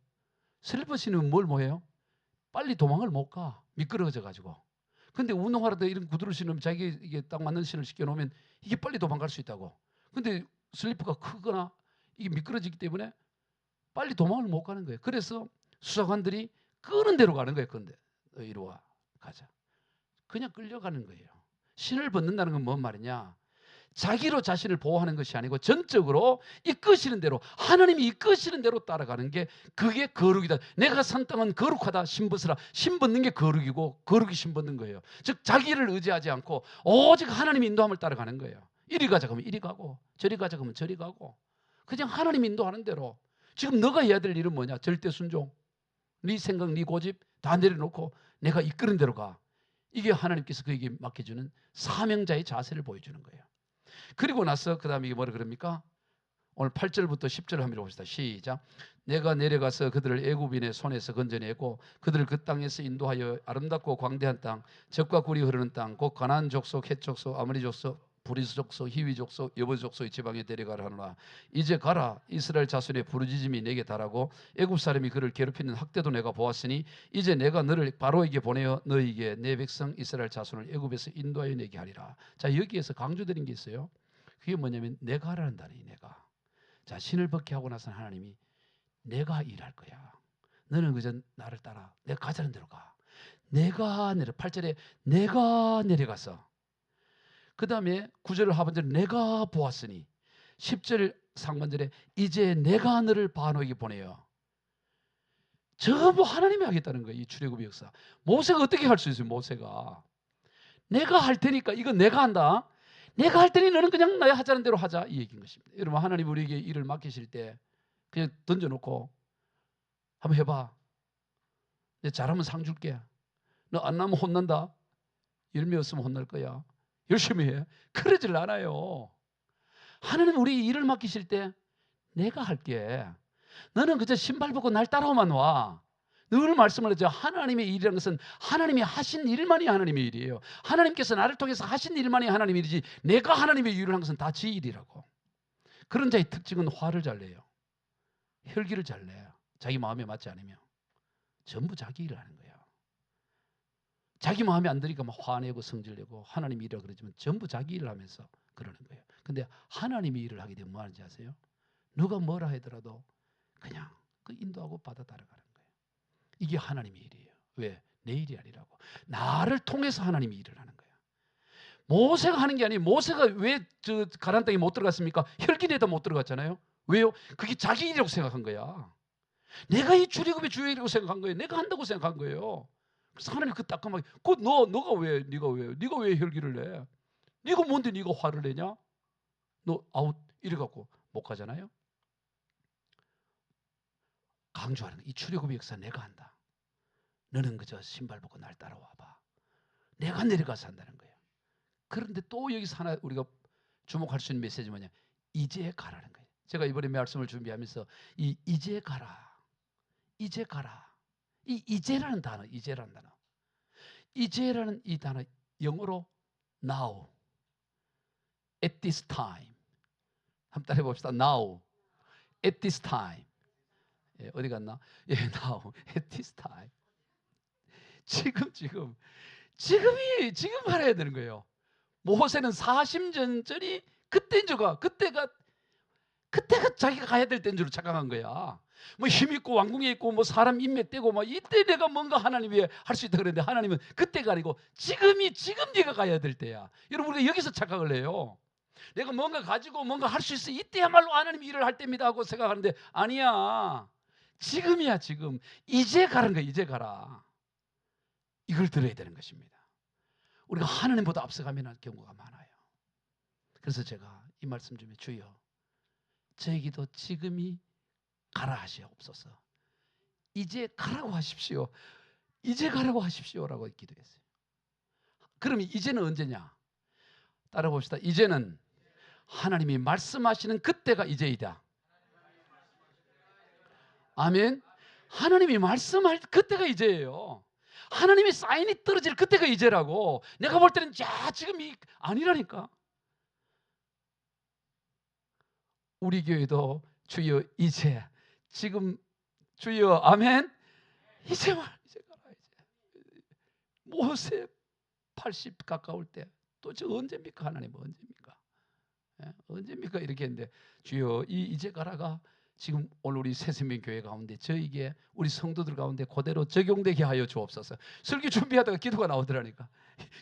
슬리퍼 신으면 뭘 뭐해요? 빨리 도망을 못 가. 미끄러져 가지고. 근데 운동화라도 이런 구두를 신으면 자기 이게 딱 맞는 신을 신겨놓으면 이게 빨리 도망갈 수 있다고. 근데 슬리퍼가 크거나 이게 미끄러지기 때문에 빨리 도망을 못 가는 거예요. 그래서 수사관들이 끄는 대로 가는 거예요. 근데 이리 와 가자. 그냥 끌려가는 거예요. 신을 벗는다는 건 뭔 말이냐? 자기로 자신을 보호하는 것이 아니고 전적으로 이끄시는 대로 하나님이 이끄시는 대로 따라가는 게 그게 거룩이다. 내가 산 땅은 거룩하다. 신 벗으라. 신 벗는 게 거룩이고 거룩이 신 벗는 거예요. 즉 자기를 의지하지 않고 오직 하나님의 인도함을 따라가는 거예요. 이리 가자 그러면 이리 가고 저리 가자 그러면 저리 가고 그냥 하나님 인도하는 대로. 지금 너가 해야 될 일은 뭐냐? 절대 순종. 네 생각, 네 고집 다 내려놓고 내가 이끄는 대로 가. 이게 하나님께서 그에게 맡겨주는 사명자의 자세를 보여주는 거예요. 그리고 나서 그 다음에 이게 뭐라 그럽니까? 오늘 8절부터 10절 한번 읽어봅시다. 시작. 내가 내려가서 그들을 애굽인의 손에서 건져내고 그들을 그 땅에서 인도하여 아름답고 광대한 땅, 젖과 꿀이 흐르는 땅, 곧 가나안 족속, 헷 족속, 아모리 족속, 브리스 족속, 히위 족속, 여부 족속의 지방에 데려가라 하노라. 이제 가라. 이스라엘 자손의 부르짖음이 내게 달하고 애굽 사람이 그를 괴롭히는 학대도 내가 보았으니 이제 내가 너를 바로에게 보내어 너에게 내 백성 이스라엘 자손을 애굽에서 인도하여 내게 하리라. 자, 여기에서 강조드린 게 있어요. 그게 뭐냐면 내가 하라는 단어이 내가. 자, 신을 벗게 하고 나서 하나님이 내가 일할 거야. 너는 그저 나를 따라. 내가 가자는 대로 가. 내가 내려 8절에 내가 내려가서 그 다음에 9절 하반절에 내가 보았으니 10절 상반절에 이제 내가 너를 바로에게 보내요. 전부 하나님이 하겠다는 거예요. 이 출애굽의 역사. 모세가 어떻게 할 수 있어요? 모세가 내가 할 테니까 이거 내가 한다. 내가 할 테니 너는 그냥 나의 하자는 대로 하자 이 얘기인 것입니다. 여러분 하나님 우리에게 일을 맡기실 때 그냥 던져놓고 한번 해봐. 내 잘하면 상 줄게. 너 안 나면 혼난다. 열매 없으면 혼날 거야. 열심히 해. 그러질 않아요. 하나님 우리 일을 맡기실 때 내가 할게. 너는 그저 신발 벗고 날 따라오만 와. 늘 말씀을 하죠. 하나님의 일이라는 것은 하나님이 하신 일만이 하나님의 일이에요. 하나님께서 나를 통해서 하신 일만이 하나님의 일이지 내가 하나님의 일을 한 것은 다 지 일이라고. 그런 자의 특징은 화를 잘 내요. 혈기를 잘 내요. 자기 마음에 맞지 않으면 전부 자기 일을 하는 거예요. 자기 마음에 안 들으니까 막 화내고 성질내고 하나님 일이라 그러지만 전부 자기 일을 하면서 그러는 거예요. 근데 하나님이 일을 하게 되면 뭐 하는지 아세요? 누가 뭐라 하더라도 그냥 그 인도하고 받아 따라가는 거예요. 이게 하나님의 일이에요. 왜? 내 일이 아니라고. 나를 통해서 하나님이 일을 하는 거예요. 모세가 하는 게 아니에요. 모세가 왜 저 가나안 땅에 못 들어갔습니까? 혈기내다 못 들어갔잖아요. 왜요? 그게 자기 일이라고 생각한 거야. 내가 이 출애굽의 주역이라고 생각한 거예요. 내가 한다고 생각한 거예요. 그래서 하나님 그 따끔하게 너가 왜 혈기를 내? 네가 뭔데 네가 화를 내냐? 너 아웃 이래갖고 못 가잖아요. 강조하는 거. 이 출애굽의 역사 내가 한다. 너는 그저 신발 벗고 날 따라와봐. 내가 내려가서 한다는 거예요. 그런데 또 여기서 하나 우리가 주목할 수 있는 메시지 뭐냐? 이제 가라는 거예요. 제가 이번에 말씀을 준비하면서 이제 가라. 이제 가라. 이 이제라는 단어, 이제라는 단어. 이제라는 이 단어 영어로 now, at this time. 한번 따라해 봅시다. now, at this time. 예, 어디 갔나? 예, now, at this time. 지금 알아야 되는 거예요. 모세는 40년 전이 그때인 줄가 그때가 자기가 가야 될 때인 줄 착각한 거야. 뭐 힘있고 왕궁에 있고 뭐 사람 인맥 떼고 막 이때 내가 뭔가 하나님 위해 할 수 있다 그랬는데 하나님은 그때가 아니고 지금 네가 가야 될 때야. 여러분 우리가 여기서 착각을 해요. 내가 뭔가 가지고 뭔가 할 수 있어 이때야말로 하나님 일을 할 때입니다 하고 생각하는데 아니야. 지금이야 지금. 이제 가는 거야. 이제 가라. 이걸 들어야 되는 것입니다. 우리가 하나님보다 앞서가면 할 경우가 많아요. 그래서 제가 이 말씀 중에 주여 저에게도 지금이 가라 하시옵소서. 이제 가라고 하십시오. 이제 가라고 하십시오라고 기도했어요. 그러면 이제는 언제냐? 따라 봅시다. 이제는 하나님이 말씀하시는 그때가 이제이다. 아멘. 하나님이 말씀할 그때가 이제예요. 하나님이 사인이 떨어질 그때가 이제라고. 내가 볼 때는 지금이 아니라니까. 우리 교회도 주여 이제 지금 주여 아멘. 이제 가라 이제. 모세 80 가까울 때 도대체 언제입니까? 하나님 언제입니까? 예? 언제입니까? 이렇게 했는데 주여 이제 가라가 지금 오늘 우리 새생명 교회 가운데 저에게 우리 성도들 가운데 그대로 적용되게 하여 주옵소서. 설교 준비하다가 기도가 나오더라니까.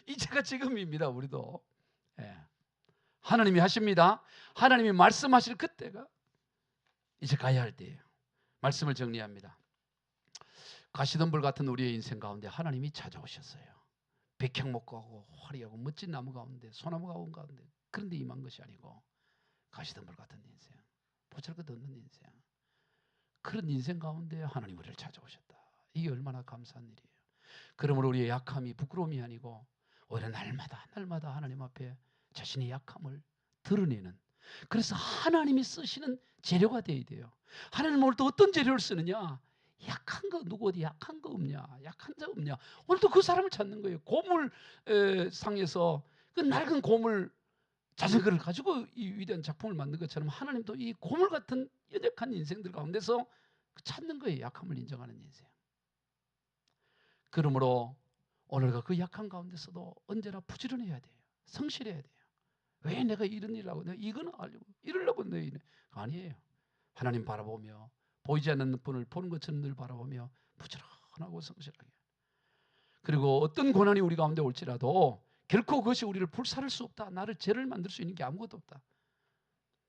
이제가 지금입니다. 우리도. 예. 하나님이 하십니다. 하나님이 말씀하실 그때가 이제 가야 할 때예요. 말씀을 정리합니다. 가시덤불 같은 우리의 인생 가운데 하나님이 찾아오셨어요. 백향목하고 화려하고 멋진 나무 가운데 소나무 가운데 그런데 임한 것이 아니고 가시덤불 같은 인생. 보잘것없는 인생. 그런 인생 가운데 하나님 우리를 찾아오셨다. 이게 얼마나 감사한 일이에요. 그러므로 우리의 약함이 부끄러움이 아니고 오히려 날마다 하나님 앞에 자신의 약함을 드러내는, 그래서 하나님이 쓰시는 재료가 되어야 돼요. 하나님은 오늘도 어떤 재료를 쓰느냐? 약한 거, 누구 어디 약한 거 없냐? 약한 자 없냐? 오늘도 그 사람을 찾는 거예요. 고물 상에서 그 낡은 고물 자전거를 가지고 이 위대한 작품을 만든 것처럼 하나님도 이 고물 같은 연약한 인생들 가운데서 찾는 거예요. 약함을 인정하는 인생. 그러므로 오늘과 그 약한 가운데서도 언제나 부지런해야 돼요. 성실해야 돼요. 왜 내가 이런 일을 하고 내가 이거는 하려고 이러려고 내 일을 아니에요. 하나님 바라보며 보이지 않는 분을 보는 것처럼 늘 바라보며 부지런하고 성실하게. 그리고 어떤 고난이 우리 가운데 올지라도 결코 그것이 우리를 불살을 수 없다. 나를 죄를 만들 수 있는 게 아무것도 없다.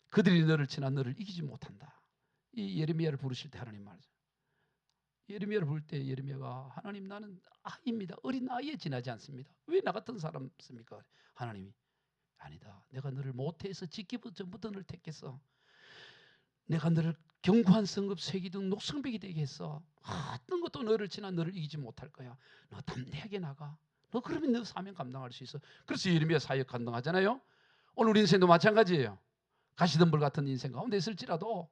그들이 너를 치나 너를 이기지 못한다. 이 예레미야를 부르실 때 하나님 말이죠. 예레미야를 부를 때 예레미야가 하나님 나는 아이입니다. 어린 아이에 지나지 않습니다. 왜 나 같은 사람 씁니까? 하나님이 아니다. 내가 너를 모태에서 짓기부터 전부터 너를 택했어. 내가 너를 견고한 성읍 쇠기 등 녹성벽이 되게 했어. 어떤 것도 너를 지나 너를 이기지 못할 거야. 너 담대하게 나가. 너 그러면 너 사명 감당할 수 있어. 그래서 예레미야 사역 감당하잖아요. 오늘 우리 인생도 마찬가지예요. 가시덤불 같은 인생 가운데 있을지라도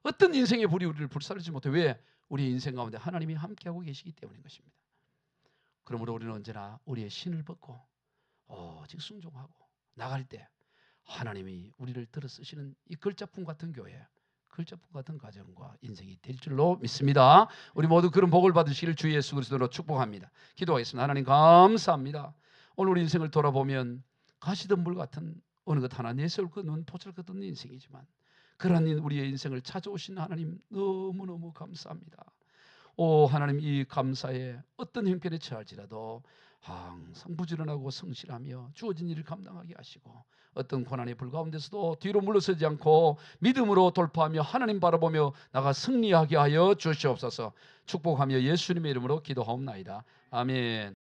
어떤 인생의 불이 우리를 불사르지 못해. 왜? 우리 인생 가운데 하나님이 함께하고 계시기 때문인 것입니다. 그러므로 우리는 언제나 우리의 신을 벗고 오직 순종하고 나갈 때 하나님이 우리를 들어 쓰시는 이 걸작품 같은 교회, 걸작품 같은 가정과 인생이 될 줄로 믿습니다. 우리 모두 그런 복을 받으시길 주 예수 그리스도로 축복합니다. 기도하겠습니다. 하나님 감사합니다. 오늘 우리 인생을 돌아보면 가시덤불 같은 어느 것 하나 내세울 것은 보잘것없는 인생이지만 그러한 우리의 인생을 찾아오신 하나님 너무너무 감사합니다. 오 하나님, 이 감사에 어떤 형편에 처할지라도 항상 부지런하고 성실하며 주어진 일을 감당하게 하시고 어떤 고난의 불 가운데서도 뒤로 물러서지 않고 믿음으로 돌파하며 하나님 바라보며 나가 승리하게 하여 주시옵소서. 축복하며 예수님의 이름으로 기도하옵나이다. 아멘.